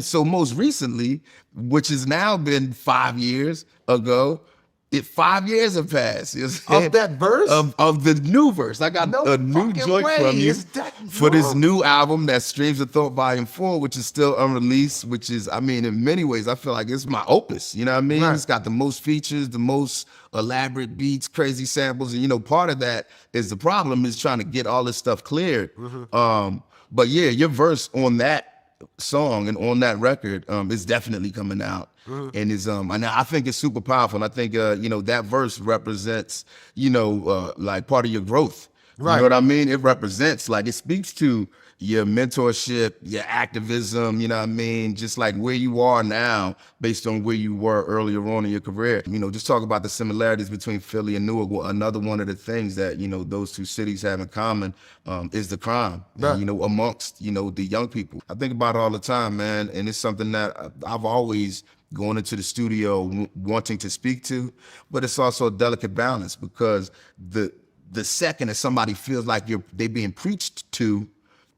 So most recently, which has now been 5 years ago, 5 years have passed. You know what I'm saying? Of that verse? Of the new verse. I got No a new fucking joint way. from you Is that for this new? new album that Streams of Thought Volume 4, which is still unreleased, which is, I mean, in many ways, I feel like it's my opus. You know what I mean? Right. It's got the most features, the most elaborate beats, crazy samples. And, you know, part of that is the problem is trying to get all this stuff cleared. But yeah, your verse on that song and on that record is definitely coming out, and is and I think it's super powerful. And I think you know, that verse represents, you know, like part of your growth. Right. You know what I mean? It represents, like, it speaks to your mentorship, your activism, you know what I mean? Just like where you are now based on where you were earlier on in your career. You know, just talk about the similarities between Philly and Newark. Well, another one of the things that, you know, those two cities have in common is the crime, Right. and, you know, amongst, you know, the young people. I think about it all the time, man, and it's something that I've always going into the studio wanting to speak to, but it's also a delicate balance, because the second that somebody feels like they being preached to,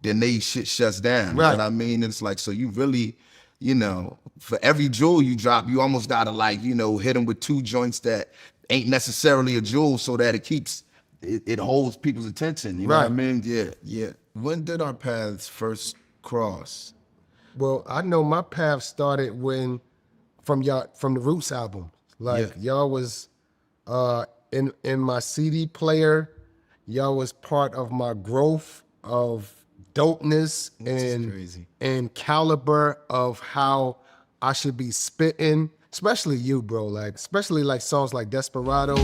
then they shit shuts down. Right. You know what I mean? It's like, so you really, you know, for every jewel you drop, you almost gotta, like, you know, hit them with 2 joints that ain't necessarily a jewel, so that it keeps, it holds people's attention. You know what I Right. mean? Yeah, yeah. When did our paths first cross? Well, I know my path started from the Roots album. Like, y'all was in my CD player. Y'all was part of my growth of dopeness and caliber of how I should be spitting, especially you, bro. Like, especially like songs like Desperado.